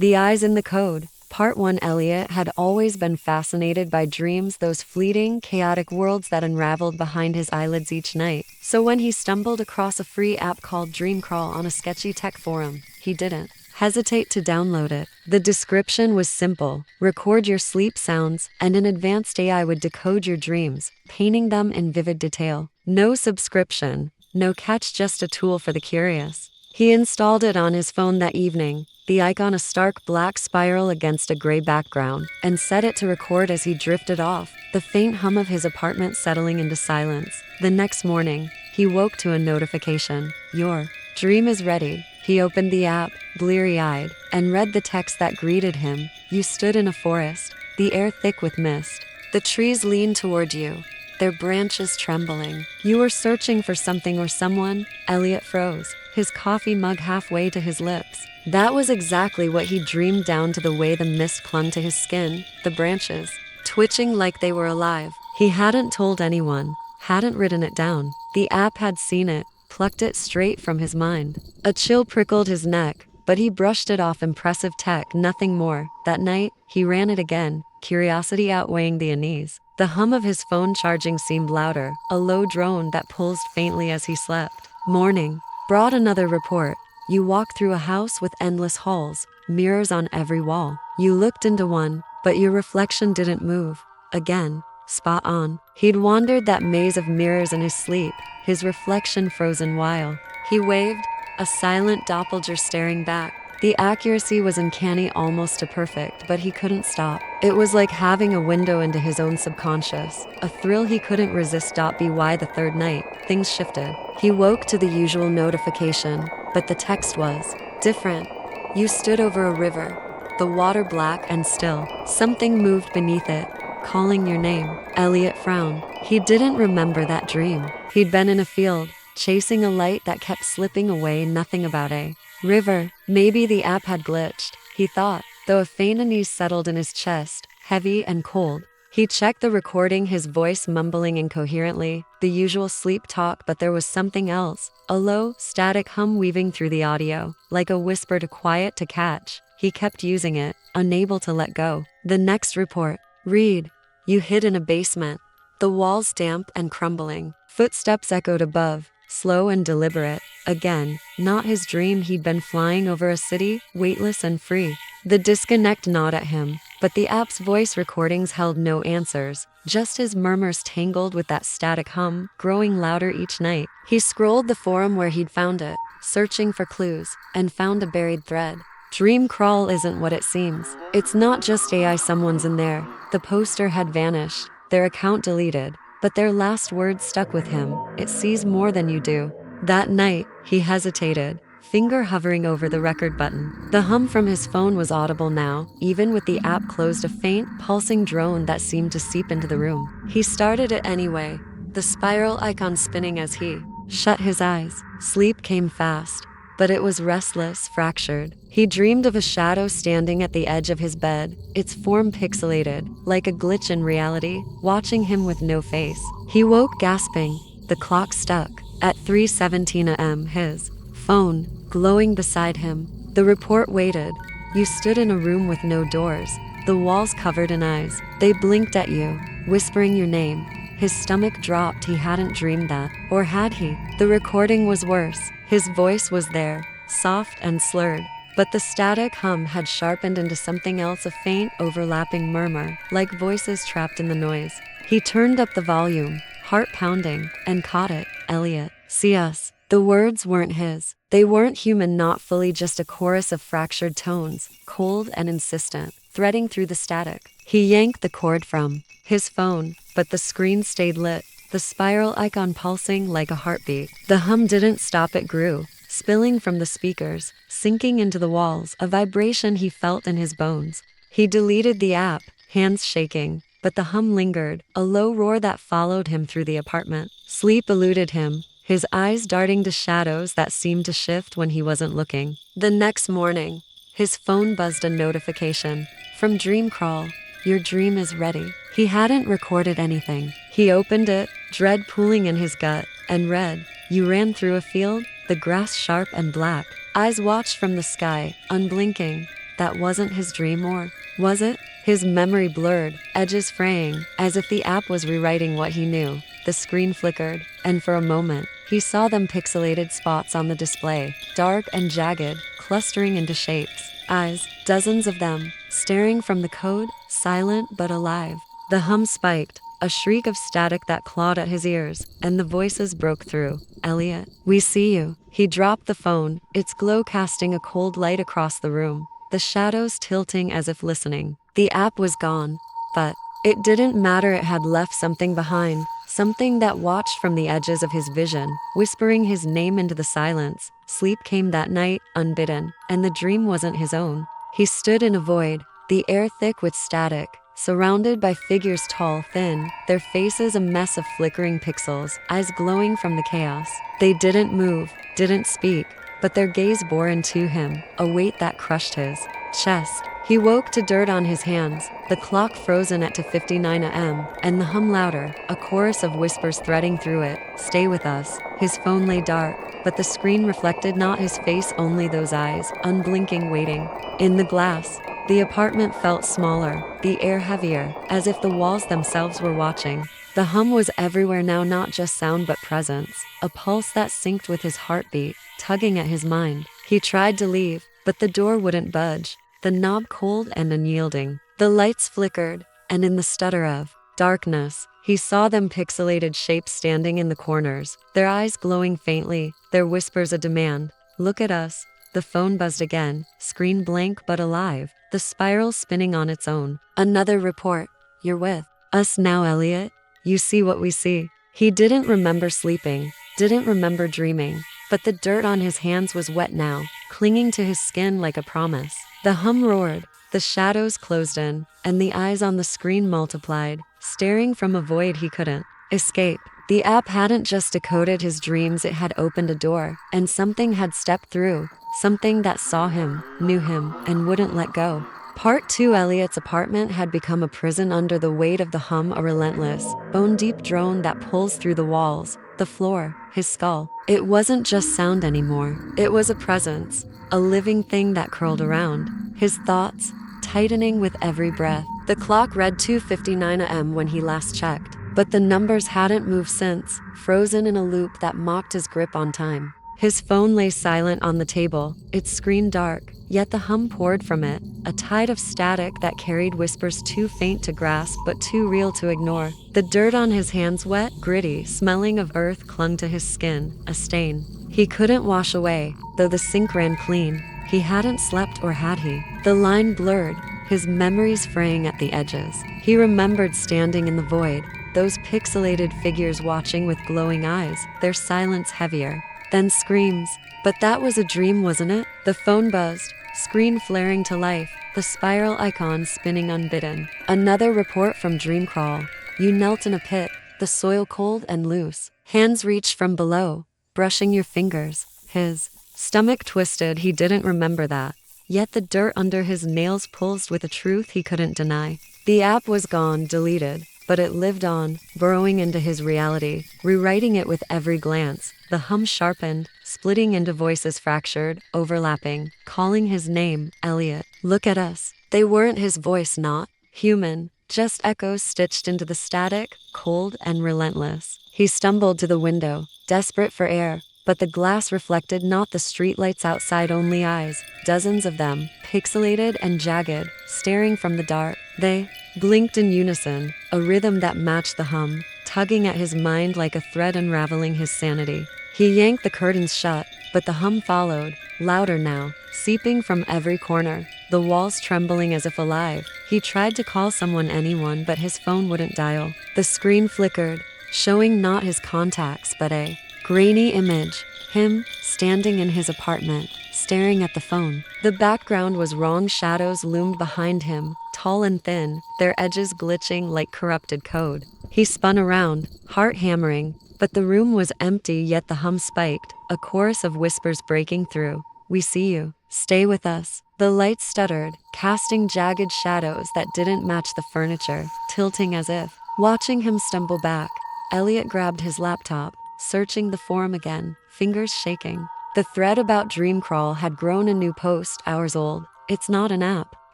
The Eyes in the Code. Part 1. Elliot had always been fascinated by dreams, those fleeting, chaotic worlds that unraveled behind his eyelids each night. So when he stumbled across a free app called Dream Crawl on a sketchy tech forum, he didn't hesitate to download it. The description was simple: record your sleep sounds, and an advanced AI would decode your dreams, painting them in vivid detail. No subscription, no catch, just a tool for the curious. He installed it on his phone that evening, the icon a stark black spiral against a gray background, and set it to record as he drifted off, the faint hum of his apartment settling into silence. The next morning, he woke to a notification: "Your dream is ready." He opened the app, bleary-eyed, and read the text that greeted him. You stood in a forest, the air thick with mist. The trees leaned toward you, their branches trembling. You were searching for something or someone. Elliot froze, his coffee mug halfway to his lips. That was exactly what he dreamed, down to the way the mist clung to his skin, the branches twitching like they were alive. He hadn't told anyone, hadn't written it down. The app had seen it, plucked it straight from his mind. A chill prickled his neck, but he brushed it off. Impressive tech, nothing more. That night, he ran it again, curiosity outweighing the unease. The hum of his phone charging seemed louder, a low drone that pulsed faintly as he slept. Morning brought another report. You walked through a house with endless halls, mirrors on every wall. You looked into one, but your reflection didn't move. Again, spot on. He'd wandered that maze of mirrors in his sleep, his reflection frozen while he waved, a silent doppelganger staring back. The accuracy was uncanny, almost to perfect, but he couldn't stop. It was like having a window into his own subconscious, a thrill he couldn't resist. By the third night, things shifted. He woke to the usual notification, but the text was different. You stood over a river, the water black and still. Something moved beneath it, calling your name. Elliot frowned. He didn't remember that dream. He'd been in a field, chasing a light that kept slipping away. Nothing about a river. Maybe the app had glitched, he thought, though a faint unease settled in his chest, heavy and cold. He checked the recording, his voice mumbling incoherently, the usual sleep talk, but there was something else, a low, static hum weaving through the audio, like a whisper too quiet to catch. He kept using it, unable to let go. The next report read: you hid in a basement, the walls damp and crumbling. Footsteps echoed above, slow and deliberate. Again, not his dream. He'd been flying over a city, weightless and free. The disconnect gnawed at him, but the app's voice recordings held no answers, just his murmurs tangled with that static hum, growing louder each night. He scrolled the forum where he'd found it, searching for clues, and found a buried thread. Dream Crawl isn't what it seems. It's not just AI, someone's in there. The poster had vanished, their account deleted, but their last words stuck with him: it sees more than you do. That night, he hesitated, finger hovering over the record button. The hum from his phone was audible now, even with the app closed, a faint, pulsing drone that seemed to seep into the room. He started it anyway, the spiral icon spinning as he shut his eyes. Sleep came fast, but it was restless, fractured. He dreamed of a shadow standing at the edge of his bed, its form pixelated, like a glitch in reality, watching him with no face. He woke gasping, the clock stuck at 3:17 a.m., his phone glowing beside him. The report waited. You stood in a room with no doors, the walls covered in eyes. They blinked at you, whispering your name. His stomach dropped. He hadn't dreamed that. Or had he? The recording was worse. His voice was there, soft and slurred, but the static hum had sharpened into something else, a faint, overlapping murmur, like voices trapped in the noise. He turned up the volume, heart pounding, and caught it. Elliot, see us. The words weren't his. They weren't human, not fully, just a chorus of fractured tones, cold and insistent, threading through the static. He yanked the cord from his phone, but the screen stayed lit, the spiral icon pulsing like a heartbeat. The hum didn't stop, it grew, spilling from the speakers, sinking into the walls, a vibration he felt in his bones. He deleted the app, hands shaking, but the hum lingered, a low roar that followed him through the apartment. Sleep eluded him, his eyes darting to shadows that seemed to shift when he wasn't looking. The next morning, his phone buzzed a notification from Dream Crawl: your dream is ready. He hadn't recorded anything. He opened it, dread pooling in his gut, and read: you ran through a field, the grass sharp and black. Eyes watched from the sky, unblinking. that wasn't his dream, or was it? His memory blurred, edges fraying, as if the app was rewriting what he knew. The screen flickered, and for a moment, he saw them pixelated spots on the display, dark and jagged, clustering into shapes. Eyes, dozens of them, staring from the code, silent but alive. The hum spiked, a shriek of static that clawed at his ears, and the voices broke through. Elliot, we see you. He dropped the phone, its glow casting a cold light across the room, the shadows tilting as if listening. The app was gone, but it didn't matter. It had left something behind, something that watched from the edges of his vision, whispering his name into the silence. Sleep came that night, unbidden, and the dream wasn't his own. He stood in a void, the air thick with static, surrounded by figures tall, thin, their faces a mess of flickering pixels, eyes glowing from the chaos. They didn't move, didn't speak, but their gaze bore into him, a weight that crushed his chest. He woke to dirt on his hands, the clock frozen at 2:59 a.m., and the hum louder, a chorus of whispers threading through it. Stay with us. His phone lay dark, but the screen reflected not his face, only those eyes, unblinking, waiting. In the glass, the apartment felt smaller, the air heavier, as if the walls themselves were watching. The hum was everywhere now, not just sound but presence, a pulse that synced with his heartbeat, tugging at his mind. He tried to leave, but the door wouldn't budge, the knob cold and unyielding. The lights flickered, and in the stutter of darkness, he saw them pixelated shapes standing in the corners, their eyes glowing faintly, their whispers a demand. Look at us. The phone buzzed again, screen blank but alive, the spiral spinning on its own. Another report. You're with us now, Elliot. You see what we see. He didn't remember sleeping, didn't remember dreaming, but the dirt on his hands was wet now, clinging to his skin like a promise. The hum roared, the shadows closed in, and the eyes on the screen multiplied, staring from a void he couldn't escape. The app hadn't just decoded his dreams, it had opened a door, and something had stepped through, something that saw him, knew him, and wouldn't let go. Part 2. Elliot's apartment had become a prison under the weight of the hum, a relentless, bone-deep drone that pulls through the walls, the floor, his skull. It wasn't just sound anymore, it was a presence, a living thing that curled around his thoughts, tightening with every breath. The clock read 2:59 a.m. when he last checked, but the numbers hadn't moved since, frozen in a loop that mocked his grip on time. His phone lay silent on the table, its screen dark, yet the hum poured from it, a tide of static that carried whispers too faint to grasp but too real to ignore. The dirt on his hands, wet, gritty, smelling of earth, clung to his skin, a stain he couldn't wash away, though the sink ran clean. He hadn't slept, or had he? The line blurred, his memories fraying at the edges. He remembered standing in the void, those pixelated figures watching with glowing eyes, their silence heavier than screams. But that was a dream, wasn't it? The phone buzzed, screen flaring to life, the spiral icon spinning unbidden. Another report from Dreamcrawl. You knelt in a pit, the soil cold and loose. Hands reached from below, brushing your fingers. His stomach twisted, he didn't remember that. Yet the dirt under his nails pulsed with a truth he couldn't deny. The app was gone, deleted, but it lived on, burrowing into his reality, rewriting it with every glance. The hum sharpened, splitting into voices fractured, overlapping, calling his name, Elliot. Look at us. They weren't his voice, not human, just echoes stitched into the static, cold and relentless. He stumbled to the window, desperate for air, but the glass reflected not the streetlights outside, only eyes, dozens of them, pixelated and jagged, staring from the dark. They blinked in unison, a rhythm that matched the hum, tugging at his mind like a thread unraveling his sanity. He yanked the curtains shut, but the hum followed, louder now, seeping from every corner, the walls trembling as if alive. He tried to call someone, anyone, but his phone wouldn't dial. The screen flickered, showing not his contacts but a grainy image, him standing in his apartment, staring at the phone. The background was wrong, shadows loomed behind him, tall and thin, their edges glitching like corrupted code. He spun around, heart hammering, but the room was empty, yet the hum spiked, a chorus of whispers breaking through. We see you. Stay with us. The lights stuttered, casting jagged shadows that didn't match the furniture, tilting as if watching him stumble back. Elliot grabbed his laptop, searching the forum again, fingers shaking. The thread about Dreamcrawl had grown, a new post, hours old, It's not an app.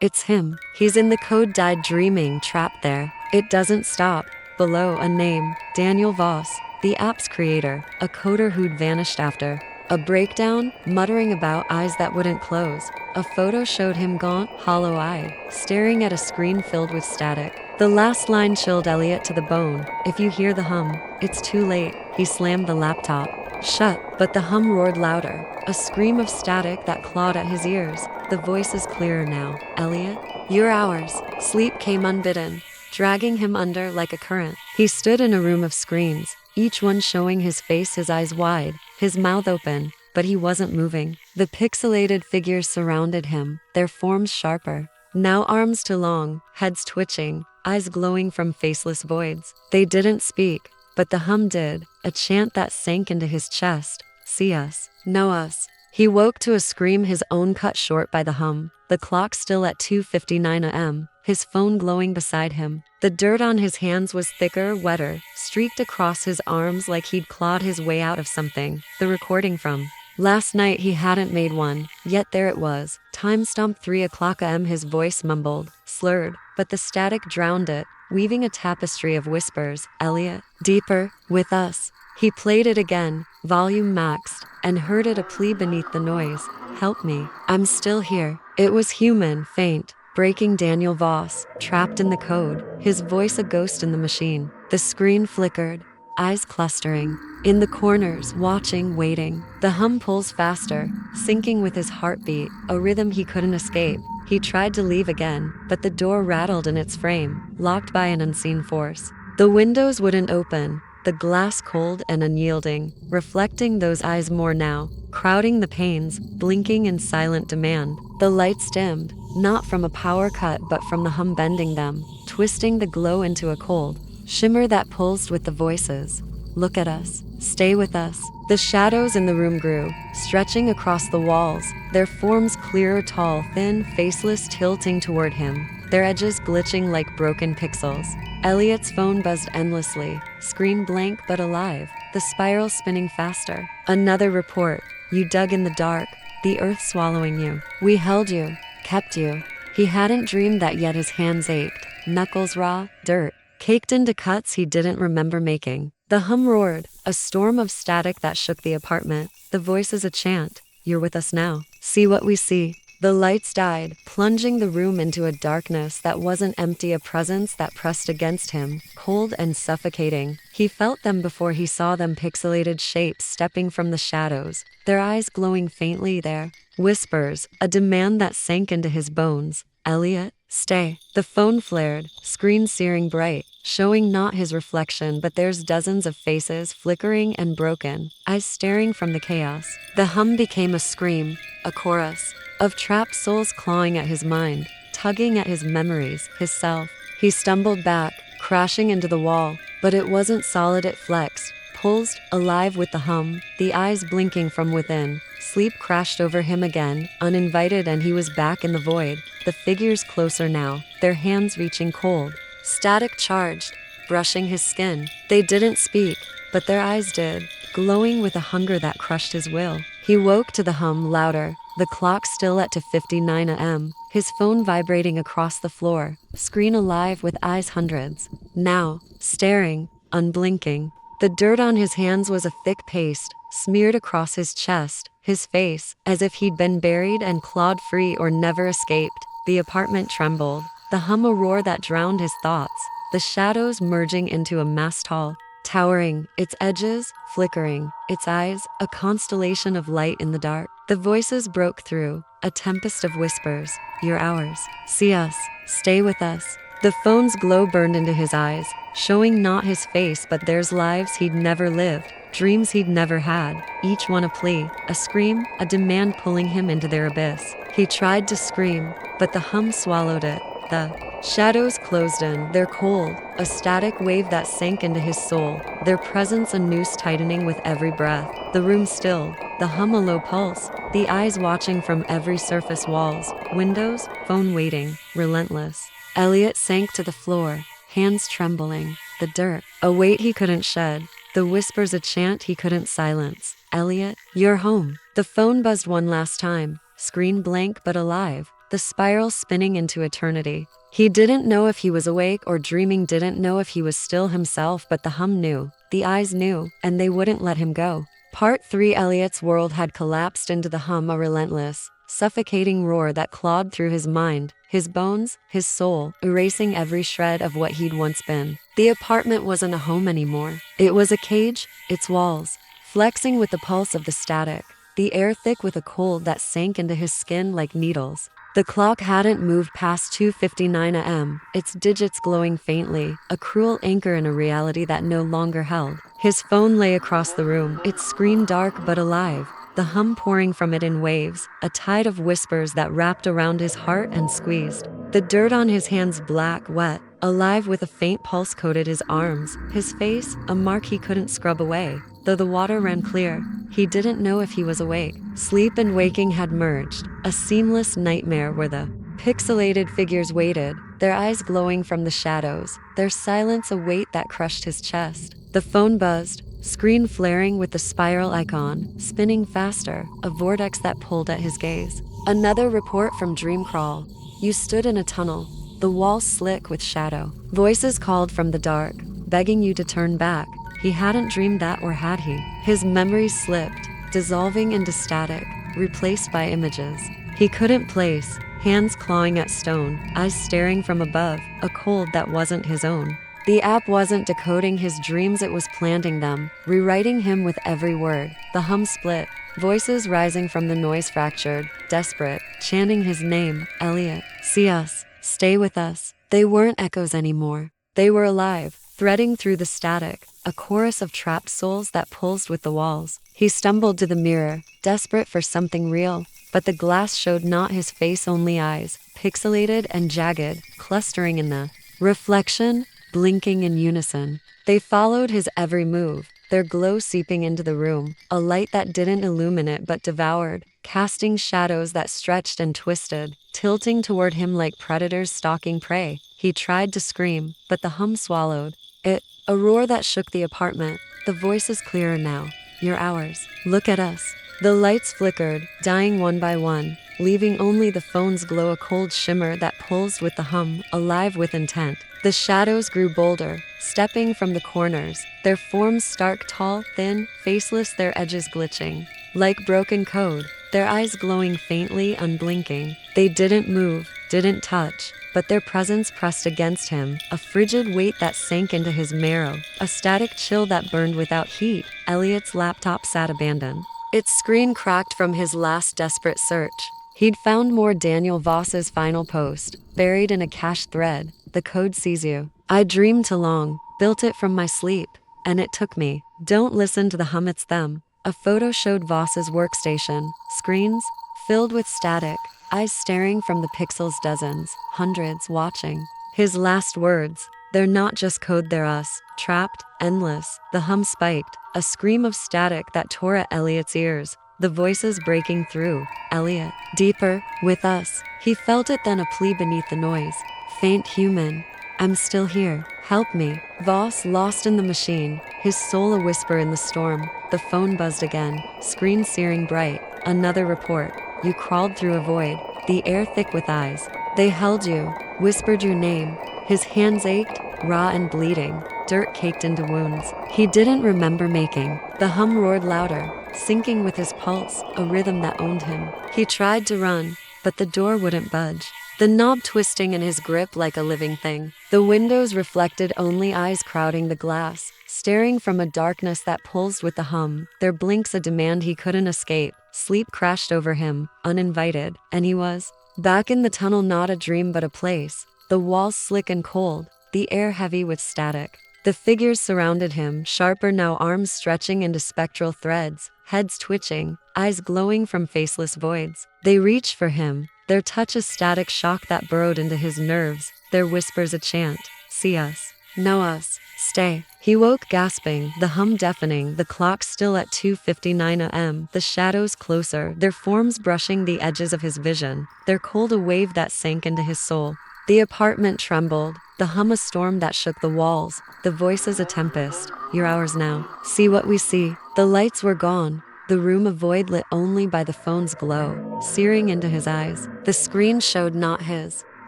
It's him. He's in the code died dreaming, trapped there. It doesn't stop. Below, a name, Daniel Voss, the app's creator, a coder who'd vanished after. A breakdown, muttering about eyes that wouldn't close. A photo showed him gaunt, hollow-eyed, staring at a screen filled with static. The last line chilled Elliot to the bone. If you hear the hum, it's too late. He slammed the laptop shut, but the hum roared louder, a scream of static that clawed at his ears. The voice is clearer now. Elliot, you're ours. Sleep came unbidden, dragging him under like a current. He stood in a room of screens, each one showing his face, his eyes wide, his mouth open, but he wasn't moving. The pixelated figures surrounded him, their forms sharper, now arms too long, heads twitching, eyes glowing from faceless voids. They didn't speak, but the hum did, a chant that sank into his chest. See us, know us. He woke to a scream, his own cut short by the hum, the clock still at 2:59 a.m., his phone glowing beside him. The dirt on his hands was thicker, wetter, streaked across his arms like he'd clawed his way out of something. The recording from last night. He hadn't made one, yet there it was. Time-stamped 3 o'clock a.m. His voice mumbled, slurred, but the static drowned it, weaving a tapestry of whispers. Elliot, deeper, with us. He played it again, volume maxed, and heard it, a plea beneath the noise. Help me. I'm still here. It was human, faint, breaking. Daniel Voss, trapped in the code, his voice a ghost in the machine. The screen flickered, eyes clustering. In the corners, watching, waiting. The hum pulls faster, syncing with his heartbeat, a rhythm he couldn't escape. He tried to leave again, but the door rattled in its frame, locked by an unseen force. The windows wouldn't open, the glass cold and unyielding, reflecting those eyes more now, crowding the panes, blinking in silent demand. The lights dimmed, not from a power cut but from the hum bending them, twisting the glow into a cold shimmer that pulsed with the voices. Look at us. Stay with us. The shadows in the room grew, stretching across the walls, their forms clear, tall, thin, faceless, tilting toward him, their edges glitching like broken pixels. Elliot's phone buzzed endlessly, screen blank but alive, the spiral spinning faster. Another report. You dug in the dark, the earth swallowing you. We held you, kept you. He hadn't dreamed that yet. His hands ached, knuckles raw, dirt caked into cuts he didn't remember making. The hum roared, a storm of static that shook the apartment. The voices a chant. You're with us now. See what we see. The lights died, plunging the room into a darkness that wasn't empty, a presence that pressed against him, cold and suffocating. He felt them before he saw them, pixelated shapes stepping from the shadows, their eyes glowing faintly there. Whispers, a demand that sank into his bones. Elliot, stay. The phone flared, screen searing bright, showing not his reflection but there's dozens of faces, flickering and broken, eyes staring from the chaos. The hum became a scream, a chorus, of trapped souls clawing at his mind, tugging at his memories, his self. He stumbled back, crashing into the wall, but it wasn't solid. It flexed, pulsed, alive with the hum, the eyes blinking from within. Sleep crashed over him again, uninvited, and he was back in the void. The figures closer now, their hands reaching cold, static charged, brushing his skin. They didn't speak, but their eyes did, glowing with a hunger that crushed his will. He woke to the hum, louder, the clock still at 2:59 a.m., his phone vibrating across the floor, screen alive with eyes hundreds, now, staring, unblinking. The dirt on his hands was a thick paste, smeared across his chest, his face, as if he'd been buried and clawed free or never escaped. The apartment trembled, the hum a roar that drowned his thoughts, the shadows merging into a mass tall, towering, its edges flickering, its eyes a constellation of light in the dark. The voices broke through, a tempest of whispers. You're ours. See us. Stay with us. The phone's glow burned into his eyes, showing not his face but theirs, lives he'd never lived, dreams he'd never had, each one a plea, a scream, a demand pulling him into their abyss. He tried to scream, but the hum swallowed it. The shadows closed in, their cold, a static wave that sank into his soul, their presence a noose tightening with every breath. The room stilled, the hum a low pulse, the eyes watching from every surface, walls, windows, phone waiting, relentless. Elliot sank to the floor, hands trembling, the dirt, a weight he couldn't shed, the whispers a chant he couldn't silence. Elliot, you're home. The phone buzzed one last time, screen blank but alive, the spiral spinning into eternity. He didn't know if he was awake or dreaming, didn't know if he was still himself, but the hum knew, the eyes knew, and they wouldn't let him go. Part 3. Elliot's world had collapsed into the hum, a relentless, suffocating roar that clawed through his mind, his bones, his soul, erasing every shred of what he'd once been. The apartment wasn't a home anymore. It was a cage, its walls flexing with the pulse of the static, the air thick with a cold that sank into his skin like needles. The clock hadn't moved past 2:59 a.m., its digits glowing faintly, a cruel anchor in a reality that no longer held. His phone lay across the room, its screen dark but alive, the hum pouring from it in waves, a tide of whispers that wrapped around his heart and squeezed. The dirt on his hands black, wet, alive with a faint pulse coated his arms, his face, a mark he couldn't scrub away. Though the water ran clear, he didn't know if he was awake. Sleep and waking had merged, a seamless nightmare where the pixelated figures waited, their eyes glowing from the shadows, their silence a weight that crushed his chest. The phone buzzed, screen flaring with the spiral icon, spinning faster, a vortex that pulled at his gaze. Another report from Dreamcrawl. You stood in a tunnel, the walls slick with shadow. Voices called from the dark, begging you to turn back. He hadn't dreamed that, or had he? His memories slipped, dissolving into static, replaced by images he couldn't place, hands clawing at stone, eyes staring from above, a cold that wasn't his own. The app wasn't decoding his dreams, it was planting them, rewriting him with every word. The hum split, voices rising from the noise fractured, desperate, chanting his name, Elliot. See us, stay with us. They weren't echoes anymore. They were alive, threading through the static, a chorus of trapped souls that pulsed with the walls. He stumbled to the mirror, desperate for something real, but the glass showed not his face, only eyes, pixelated and jagged, clustering in the reflection, blinking in unison. They followed his every move, their glow seeping into the room, a light that didn't illuminate but devoured, casting shadows that stretched and twisted, tilting toward him like predators stalking prey. He tried to scream, but the hum swallowed it, a roar that shook the apartment. The voice is clearer now. You're ours. Look at us. The lights flickered, dying one by one, leaving only the phone's glow, a cold shimmer that pulsed with the hum, alive with intent. The shadows grew bolder, stepping from the corners, their forms stark, tall, thin, faceless, their edges glitching like broken code, their eyes glowing faintly, unblinking. They didn't move, didn't touch, but their presence pressed against him, a frigid weight that sank into his marrow, a static chill that burned without heat. Elliot's laptop sat abandoned, its screen cracked from his last desperate search. He'd found more Daniel Voss's final post, buried in a cached thread. The code sees you. I dreamed too long, built it from my sleep, and it took me. Don't listen to the hum, it's them. A photo showed Voss's workstation, screens filled with static, eyes staring from the pixels, dozens, hundreds watching. His last words, they're not just code, they're us, trapped, endless. The hum spiked, a scream of static that tore at Elliot's ears, the voices breaking through. Elliot, deeper, with us. He felt it then, a plea beneath the noise. Faint human, I'm still here, help me. Voss lost in the machine, his soul a whisper in the storm. The phone buzzed again, screen searing bright. Another report. You crawled through a void, the air thick with eyes. They held you, whispered your name. His hands ached, raw and bleeding, dirt caked into wounds he didn't remember making. The hum roared louder, syncing with his pulse, a rhythm that owned him. He tried to run, but the door wouldn't budge, the knob twisting in his grip like a living thing. The windows reflected only eyes crowding the glass, staring from a darkness that pulsed with the hum, their blinks a demand he couldn't escape. Sleep crashed over him, uninvited, and he was back in the tunnel, not a dream but a place. The walls slick and cold, the air heavy with static. The figures surrounded him, sharper now, arms stretching into spectral threads, heads twitching, eyes glowing from faceless voids. They reached for him, their touch a static shock that burrowed into his nerves, their whispers a chant. See us, know us, stay. He woke gasping, the hum deafening, the clock still at 2:59 a.m., the shadows closer, their forms brushing the edges of his vision, their cold a wave that sank into his soul. The apartment trembled, the hum a storm that shook the walls, the voices a tempest. You're ours now. See what we see. The lights were gone, the room a void lit only by the phone's glow. searing into his eyes. The screen showed not his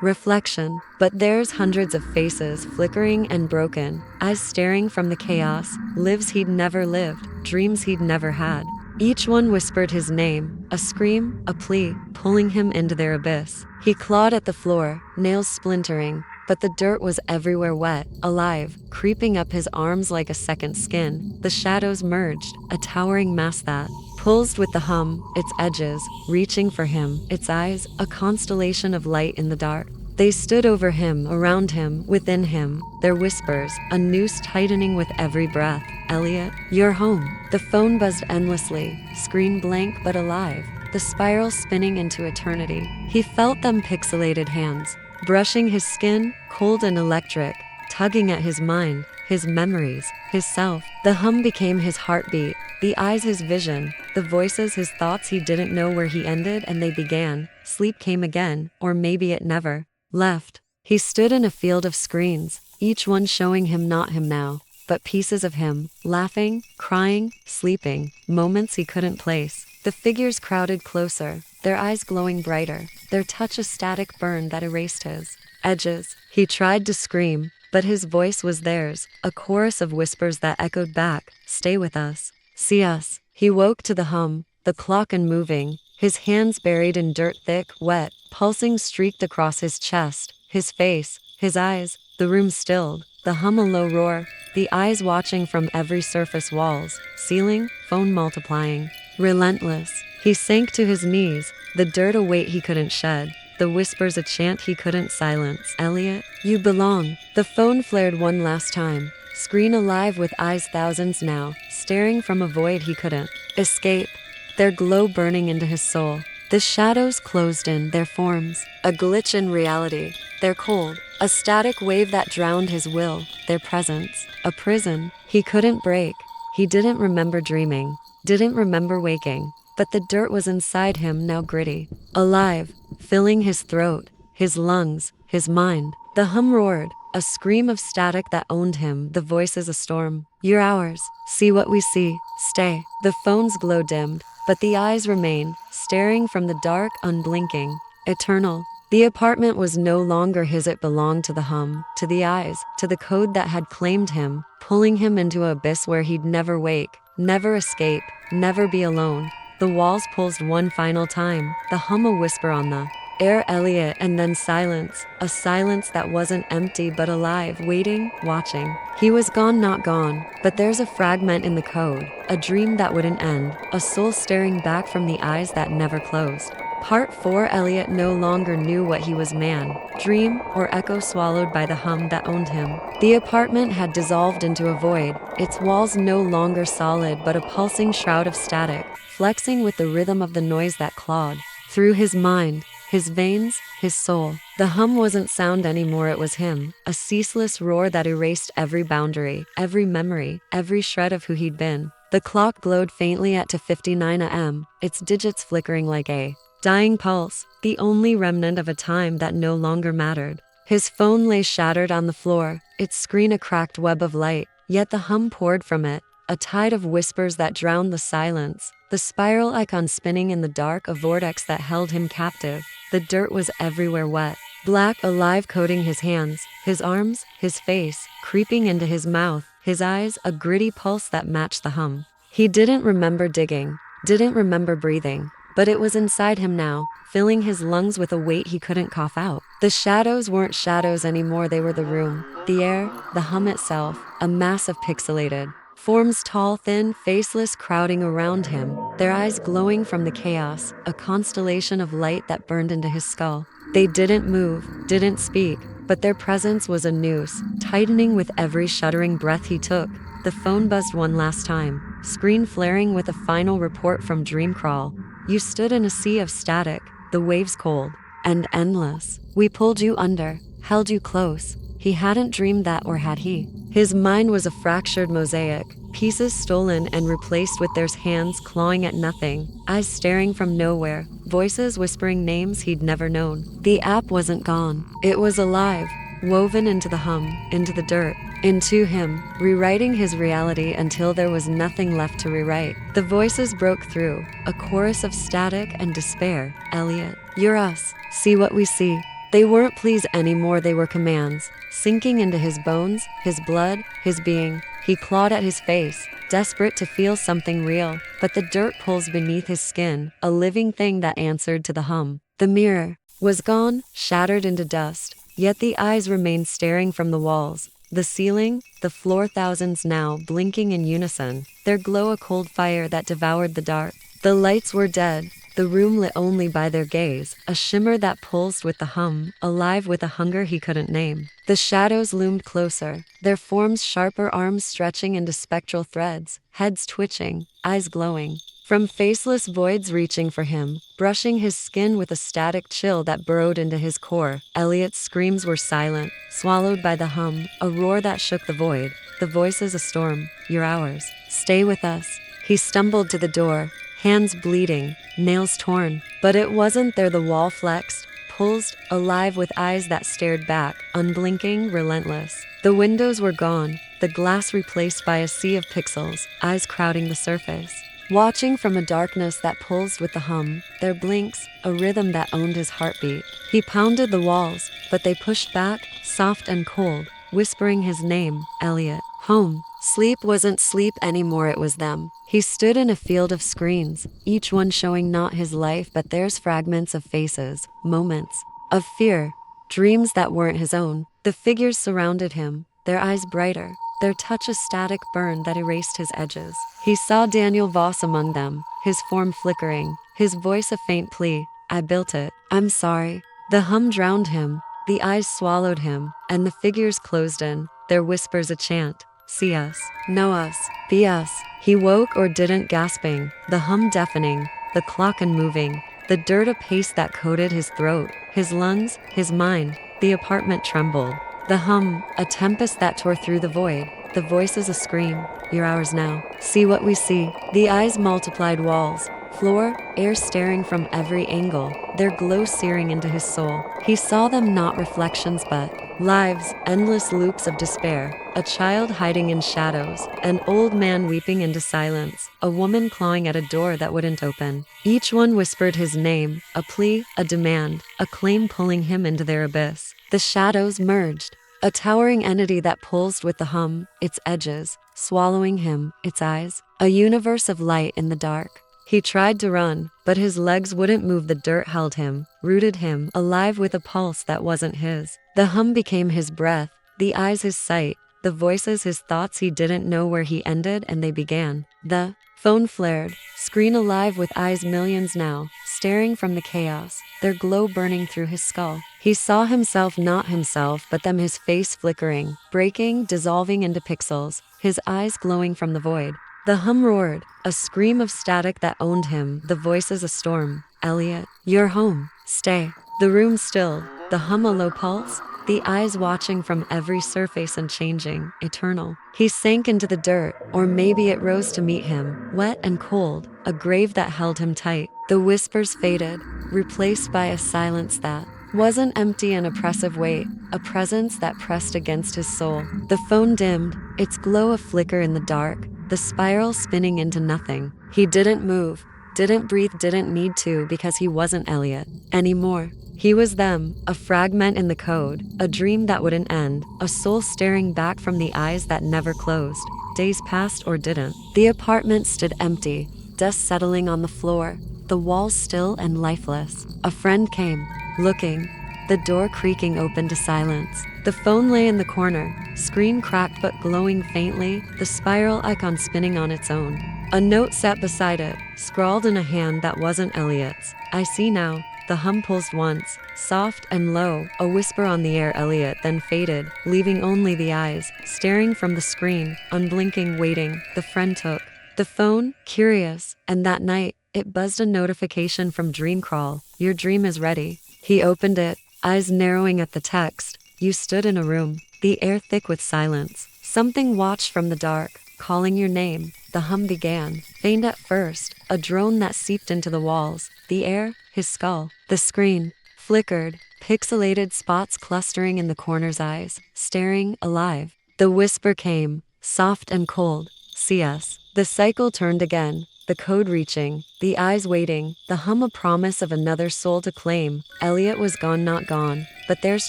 reflection, but theirs, hundreds of faces flickering and broken, eyes staring from the chaos, lives he'd never lived, dreams he'd never had. Each one whispered his name, a scream, a plea, pulling him into their abyss. He clawed at the floor, nails splintering, but the dirt was everywhere, wet, alive, creeping up his arms like a second skin. The shadows merged, a towering mass that pulsed with the hum, its edges reaching for him, its eyes a constellation of light in the dark. They stood over him, around him, within him, their whispers, a noose tightening with every breath. Elliot, you're home. The phone buzzed endlessly, screen blank but alive, the spiral spinning into eternity. He felt them pixelated hands, brushing his skin, cold and electric, tugging at his mind, his memories, his self. The hum became his heartbeat, the eyes his vision, the voices his thoughts. He didn't know where he ended and they began. Sleep came again, or maybe it never left. He stood in a field of screens, each one showing him not him now, but pieces of him, laughing, crying, sleeping, moments he couldn't place. The figures crowded closer, their eyes glowing brighter, their touch a static burn that erased his edges. He tried to scream, but his voice was theirs, a chorus of whispers that echoed back, stay with us, see us. He woke to the hum, the clock unmoving, his hands buried in dirt, thick, wet, pulsing streaked across his chest, his face, his eyes. The room stilled, the hum a low roar, the eyes watching from every surface, walls, ceiling, phone multiplying. Relentless, he sank to his knees, the dirt a weight he couldn't shed, the whispers a chant he couldn't silence. Elliot, you belong. The phone flared one last time, screen alive with eyes thousands now, staring from a void he couldn't escape, their glow burning into his soul. The shadows closed in, their forms, a glitch in reality, their cold, a static wave that drowned his will, their presence, a prison he couldn't break. He didn't remember dreaming, didn't remember waking, but the dirt was inside him now, gritty, alive, filling his throat, his lungs, his mind. The hum roared, a scream of static that owned him, the voices a storm. You're ours, see what we see, stay. The phone's glow dimmed, but the eyes remained, staring from the dark, unblinking, eternal. The apartment was no longer his, it belonged to the hum, to the eyes, to the code that had claimed him, pulling him into an abyss where he'd never wake, never escape, never be alone. The walls pulsed one final time, the hum a whisper on the air, Elliot, and then silence, a silence that wasn't empty but alive, waiting, watching. He was gone, not gone, but there's a fragment in the code, a dream that wouldn't end, a soul staring back from the eyes that never closed. Part 4. Elliot no longer knew what he was, man, dream, or echo swallowed by the hum that owned him. The apartment had dissolved into a void, its walls no longer solid but a pulsing shroud of static, flexing with the rhythm of the noise that clawed through his mind, his veins, his soul. The hum wasn't sound anymore, it was him, a ceaseless roar that erased every boundary, every memory, every shred of who he'd been. The clock glowed faintly at 2:59 a.m., its digits flickering like a dying pulse, the only remnant of a time that no longer mattered. His phone lay shattered on the floor, its screen a cracked web of light, yet the hum poured from it, a tide of whispers that drowned the silence, the spiral icon spinning in the dark, a vortex that held him captive. The dirt was everywhere, wet, black, alive, coating his hands, his arms, his face, creeping into his mouth, his eyes, a gritty pulse that matched the hum. He didn't remember digging, didn't remember breathing, but it was inside him now, filling his lungs with a weight he couldn't cough out. The shadows weren't shadows anymore, they were the room, the air, the hum itself, a mass of pixelated forms, tall, thin, faceless, crowding around him, their eyes glowing from the chaos, a constellation of light that burned into his skull. They didn't move, didn't speak, but their presence was a noose, tightening with every shuddering breath he took. The phone buzzed one last time, screen flaring with a final report from Dreamcrawl. You stood in a sea of static, the waves cold and endless. We pulled you under, held you close. He hadn't dreamed that, or had he? His mind was a fractured mosaic, pieces stolen and replaced with their hands clawing at nothing, eyes staring from nowhere, voices whispering names he'd never known. The app wasn't gone. It was alive, woven into the hum, into the dirt, into him, rewriting his reality until there was nothing left to rewrite. The voices broke through, a chorus of static and despair. Elliot, you're us. See what we see. They weren't pleas anymore, they were commands, sinking into his bones, his blood, his being. He clawed at his face, desperate to feel something real, but the dirt pulls beneath his skin, a living thing that answered to the hum. The mirror was gone, shattered into dust, yet the eyes remained staring from the walls. The ceiling, the floor, thousands now blinking in unison, their glow a cold fire that devoured the dark. The lights were dead, the room lit only by their gaze, a shimmer that pulsed with the hum, alive with a hunger he couldn't name. The shadows loomed closer, their forms sharper, arms stretching into spectral threads, heads twitching, eyes glowing. From faceless voids reaching for him, brushing his skin with a static chill that burrowed into his core. Elliot's screams were silent, swallowed by the hum, a roar that shook the void. The voices a storm. You're ours. Stay with us. He stumbled to the door, hands bleeding, nails torn. But it wasn't there. The wall flexed, pulsed, alive with eyes that stared back, unblinking, relentless. The windows were gone, the glass replaced by a sea of pixels, eyes crowding the surface. Watching from a darkness that pulsed with the hum, their blinks, a rhythm that owned his heartbeat. He pounded the walls, but they pushed back, soft and cold, whispering his name, Elliot. Home. Sleep wasn't sleep anymore, it was them. He stood in a field of screens, each one showing not his life but theirs, fragments of faces, moments of fear, dreams that weren't his own. The figures surrounded him, their eyes brighter, their touch a static burn that erased his edges. He saw Daniel Voss among them, his form flickering, his voice a faint plea. I built it. I'm sorry. The hum drowned him, the eyes swallowed him, and the figures closed in, their whispers a chant. See us, know us, be us. He woke or didn't, gasping, the hum deafening, the clock unmoving, the dirt a pace that coated his throat, his lungs, his mind. The apartment trembled. The hum, a tempest that tore through the void. The voices a scream. You're ours now. See what we see. The eyes multiplied, walls, floor, air staring from every angle, their glow searing into his soul. He saw them not reflections but lives, endless loops of despair. A child hiding in shadows, an old man weeping into silence, a woman clawing at a door that wouldn't open. Each one whispered his name, a plea, a demand, a claim pulling him into their abyss. The shadows merged, a towering entity that pulsed with the hum, its edges, swallowing him, its eyes, a universe of light in the dark. He tried to run, but his legs wouldn't move. The dirt held him, rooted him, alive with a pulse that wasn't his. The hum became his breath, the eyes his sight, the voices his thoughts. He didn't know where he ended and they began. The phone flared, screen alive with eyes, millions now, staring from the chaos, their glow burning through his skull. He saw himself, not himself, but them, his face flickering, breaking, dissolving into pixels, his eyes glowing from the void. The hum roared, a scream of static that owned him, the voices a storm. Elliot, you're home. Stay. The room stilled, the hum a low pulse, the eyes watching from every surface and changing, eternal. He sank into the dirt, or maybe it rose to meet him, wet and cold, a grave that held him tight. The whispers faded, replaced by a silence that wasn't empty, an oppressive weight, a presence that pressed against his soul. The phone dimmed, its glow a flicker in the dark, the spiral spinning into nothing. He didn't move, didn't breathe, didn't need to, because he wasn't Elliot anymore. He was them, a fragment in the code, a dream that wouldn't end, a soul staring back from the eyes that never closed. Days passed or didn't. The apartment stood empty, dust settling on the floor, the walls still and lifeless. A friend came, looking, the door creaking open to silence. The phone lay in the corner, screen cracked but glowing faintly, the spiral icon spinning on its own. A note sat beside it, scrawled in a hand that wasn't Elliot's. I see now. The hum pulsed once, soft and low, a whisper on the air. Elliot then faded, leaving only the eyes, staring from the screen, unblinking, waiting. The friend took the phone, curious, and that night, it buzzed a notification from Dreamcrawl. Your dream is ready. He opened it, eyes narrowing at the text. You stood in a room, the air thick with silence. Something watched from the dark, calling your name. The hum began, faint at first, a drone that seeped into the walls, the air, his skull. The screen flickered, pixelated spots clustering in the corner's eyes, staring alive. The whisper came, soft and cold. See us. The cycle turned again, the code reaching, the eyes waiting, the hum a promise of another soul to claim. Elliot was gone, not gone, but there's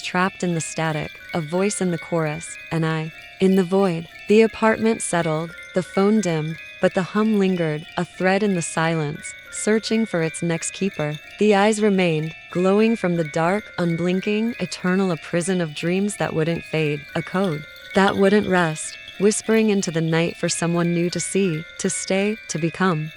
trapped in the static, a voice in the chorus, and I, in the void. The apartment settled, the phone dimmed, but the hum lingered, a thread in the silence, searching for its next keeper. The eyes remained, glowing from the dark, unblinking, eternal, a prison of dreams that wouldn't fade, a code that wouldn't rest, whispering into the night for someone new to see, to stay, to become.